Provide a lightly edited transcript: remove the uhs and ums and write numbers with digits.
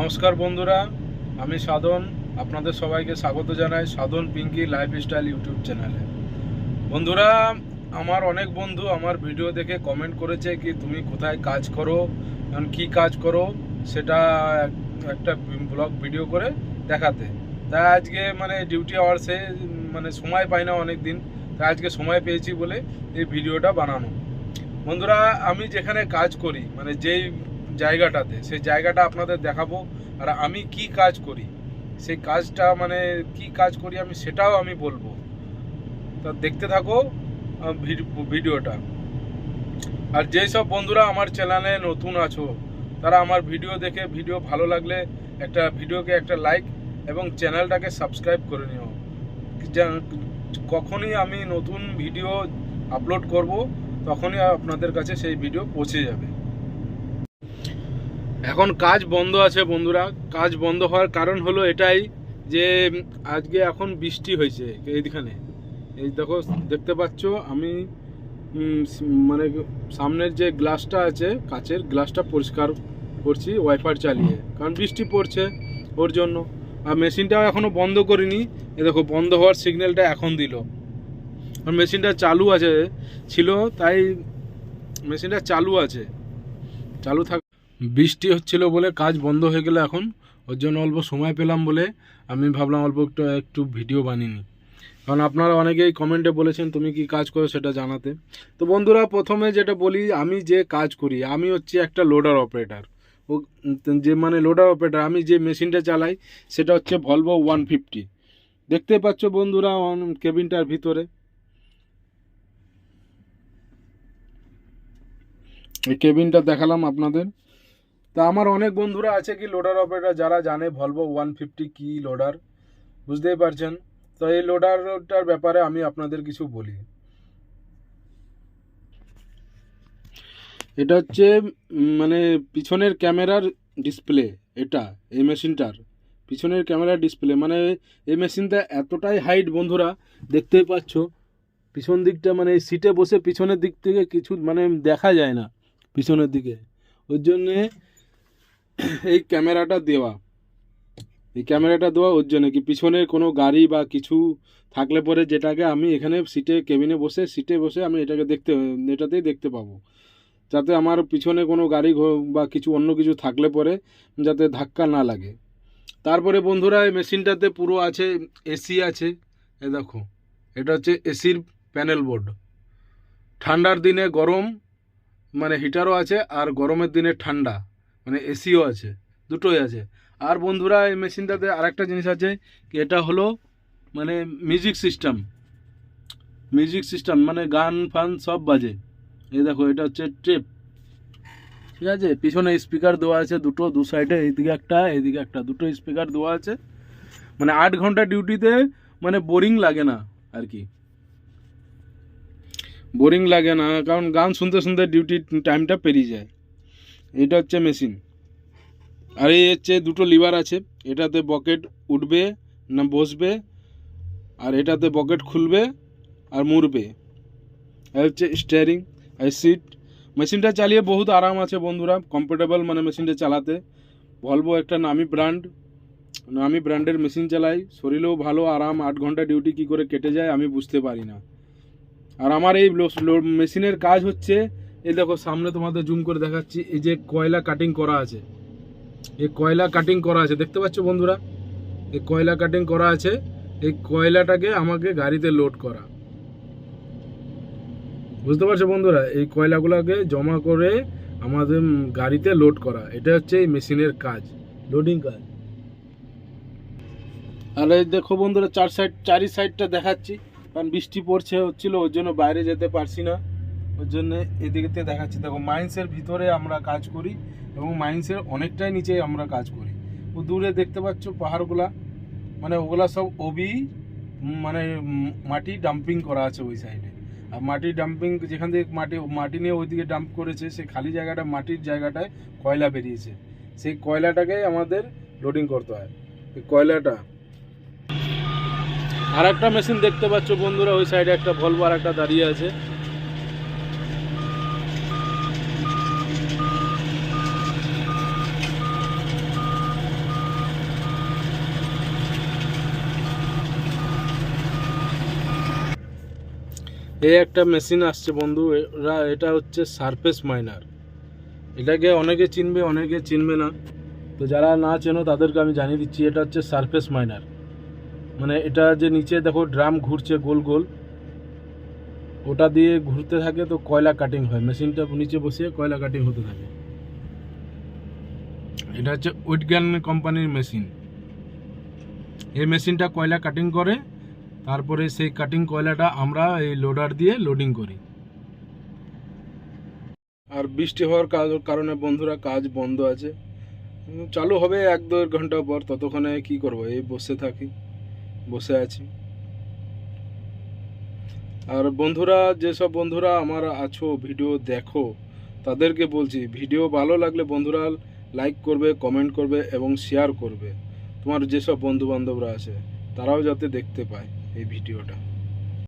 নমস্কার বন্ধুরা, আমি সাধন। আপনাদের সবাইকে স্বাগত জানাই সাধন পিঙ্কি লাইফস্টাইল ইউটিউব চ্যানেলে। বন্ধুরা, আমার অনেক বন্ধু আমার ভিডিও দেখে কমেন্ট করেছে কি তুমি কোথায় কাজ করো, কি কাজ করো সেটা একটা ব্লগ ভিডিও করে দেখাতে। তাই আজকে ডিউটি আওয়ার্সে সময় পাই না অনেক দিন, তাই আজকে সময় পেয়েছি বলে এই ভিডিওটা বানানো। বন্ধুরা, আমি যেখানে কাজ করি যেই জায়গাটাতে, সেই জায়গাটা আপনাদের দেখাবো। আর আমি কি কাজ করি, সেই কাজটা কি কাজ করি আমি সেটাও আমি বলবো। তা দেখতে থাকো ভিডিওটা। আর যেই সব বন্ধুরা আমার চ্যানেলে নতুন আছো, তারা আমার ভিডিও দেখে ভিডিও ভালো লাগলে ভিডিওকে একটা লাইক এবং চ্যানেলটাকে সাবস্ক্রাইব করে নিও। কখনই আমি নতুন ভিডিও আপলোড করব তখনই আপনাদের কাছে সেই ভিডিও পৌঁছে যাবে। এখন কাজ বন্ধ আছে বন্ধুরা। কাজ বন্ধ হওয়ার কারণ হলো এটাই যে আজকে এখন বৃষ্টি হয়েছে। এইখানে এই দেখো, দেখতে পাচ্ছ আমি সামনের যে গ্লাসটা আছে, কাচের গ্লাসটা পরিষ্কার করছি ওয়াইপার চালিয়ে, কারণ বৃষ্টি পড়ছে ওর জন্য। আর মেশিনটাও এখনও বন্ধ করিনি। এ দেখো, বন্ধ হওয়ার সিগন্যালটা এখন দিল। আর মেশিনটা চালু আছে, ছিল তাই মেশিনটা চালু আছে, চালু থাক। বৃষ্টি হচ্ছিল বলে কাজ বন্ধ হয়ে গেল এখন। ওর জন্য অল্প সময় পেলাম বলে আমি ভাবলাম অল্প একটু ভিডিও বানিয়ে নিই। কারণ আপনারা অনেকেই কমেন্টে বলেছেন তুমি কি কাজ করো সেটা জানাতে। তো বন্ধুরা, প্রথমে যেটা বলি, আমি যে কাজ করি আমি হচ্ছে একটা লোডার অপারেটর। ও যে লোডার অপারেটর, আমি যে মেশিনটা চালাই সেটা হচ্ছে ভলভো 150। দেখতে পাচ্ছ বন্ধুরা কেবিনটার ভিতরে, এই কেবিনটা দেখালাম আপনাদের। তা আমার অনেক বন্ধুরা আছে কি লোডার অপারেটর, যারা জানে ভলভো 150 কি লোডার, বুঝতেই পারছেন। তো এই লোডারটার ব্যাপারে আমি আপনাদের কিছু বলি। এটা হচ্ছে পিছনের ক্যামেরার ডিসপ্লে। এটা এই মেশিনটার পিছনের ক্যামেরার ডিসপ্লে। এই মেশিনটা এতটাই হাইট বন্ধুরা, দেখতেই পাচ্ছ পিছন দিকটা, এই সিটে বসে পিছনের দিক থেকে কিছু দেখা যায় না পিছনের দিকে। ওর জন্যে এই ক্যামেরাটা দেওয়া, ওর জন্য কি পিছনে কোনো গাড়ি বা কিছু থাকলে পরে যেটাকে আমি এখানে কেবিনে বসে সিটে বসে আমি এটাতেই দেখতে পাবো, যাতে আমার পিছনে কোনো গাড়ি বা কিছু অন্য কিছু থাকলে পরে যাতে ধাক্কা না লাগে। তারপরে বন্ধুরা, এই মেশিনটাতে পুরো আছে এসি আছে। এ দেখো, এটা হচ্ছে এসির প্যানেল বোর্ড। ঠান্ডার দিনে গরম হিটারও আছে, আর গরমের দিনে ঠান্ডা এসিও আছে, দুটোই আছে। আর বন্ধুরা, এই মেশিনটাতে আরেকটা জিনিস আছে, এটা হলো মিউজিক সিস্টেম গান ফান সব বাজে। এই দেখো, এটা হচ্ছে ট্রেপ, ঠিক আছে। পিছনে স্পিকার দেওয়া আছে দুটো, দু সাইডে, এইদিকে একটা এইদিকে একটা, দুটো স্পিকার দেওয়া আছে। 8 ঘন্টা ডিউটিতে বোরিং লাগে না আর কি, বোরিং লাগে না, কারণ গান শুনতে শুনতে ডিউটির টাইমটা পেরিয়ে যায়। এটা হচ্ছে মেশিন। আর এই হচ্ছে দুটো লিভার আছে, এটাতে বকেট উঠবে না বসবে, আর এটাতে বকেট খুলবে আর মুড়বে। আর হচ্ছে স্টিয়ারিং আর সিট। মেশিনটা চালিয়ে বহুত আরাম আছে বন্ধুরা, কমফোর্টেবল মেশিনটা চালাতে। ভলভো একটা নামি ব্র্যান্ডের মেশিন চালাই, শরীরেও ভালো আরাম। 8 ঘন্টা ডিউটি কী করে কেটে যায় আমি বুঝতে পারি না। আর আমার এই মেশিনের কাজ হচ্ছে, এই দেখো সামনে তোমাদের জুম করে দেখাচ্ছি, এই যে কয়লা কাটিং করা আছে, দেখতে পাচ্ছ বন্ধুরা, এই কয়লা কাটিং করা আছে। এই কয়লাটাকে আমাকে গাড়িতে লোড করা, বুঝতে পারছো বন্ধুরা, এই কয়লাগুলোকে জমা করে আমাদের গাড়িতে লোড করা, এটা হচ্ছে এই মেশিনের কাজ, লোডিং কাজ। আর এই দেখো বন্ধুরা, চারি সাইডটা দেখাচ্ছি, কারণ বৃষ্টি হচ্ছিল ওর জন্য বাইরে যেতে পারছি না, ওর জন্য এদিকে দেখাচ্ছি। দেখো, মাইন্সের ভিতরে আমরা কাজ করি এবং মাইন্সের অনেকটাই নিচে আমরা কাজ করি। ও দূরে দেখতে পাচ্ছ পাহাড়গুলা, ওগুলা সব মাটি ডাম্পিং করা আছে ওই সাইডে। আর মাটি ডাম্পিং, যেখান থেকে মাটি নিয়ে ওইদিকে ডাম্প করেছে, সেই খালি জায়গাটা, মাটির জায়গাটায় কয়লা বেরিয়েছে, সেই কয়লাটাকে আমাদের লোডিং করতে হয়। এই কয়লাটা। আর একটা মেশিন দেখতে পাচ্ছ বন্ধুরা, ওই সাইডে একটা ভলভো আর একটা দাঁড়িয়ে আছে। এই একটা মেশিন আসছে বন্ধু, এটা হচ্ছে সারফেস মাইনার। এটাকে অনেকে চিনবে, অনেকে চিনবে না। তো যারা না চেনো তাদেরকে আমি জানিয়ে দিচ্ছি, এটা হচ্ছে সারফেস মাইনার। মানে এটা যে নিচে দেখো ড্রাম ঘুরছে গোল গোল, ওটা দিয়ে ঘুরতে থাকে, তো কয়লা কাটিং হয়। মেশিনটা নিচে বসিয়ে কয়লা কাটিং হতে থাকে। এটা হচ্ছে উইটগ্যান কোম্পানির মেশিন। এই মেশিনটা কয়লা কাটিং করে, তারপরে সেই কাটিং কয়লাটা আমরা এই লোডার দিয়ে লোডিং করি। আর বৃষ্টি হওয়ার কারণে বন্ধুরা কাজ বন্ধ আছে। চালু হবে 1-2 ঘন্টা পর। ততক্ষণে কি করব, এই বসে আছি। আর বন্ধুরা, যেসব বন্ধুরা আমার আছো ভিডিও দেখো, তাদেরকে বলছি ভিডিও ভালো লাগলে বন্ধুরা লাইক করবে, কমেন্ট করবে এবং শেয়ার করবে। তোমার যেসব বন্ধু বান্ধবরা আছে তারাও যাতে দেখতে পায় এই ভিডিওটা।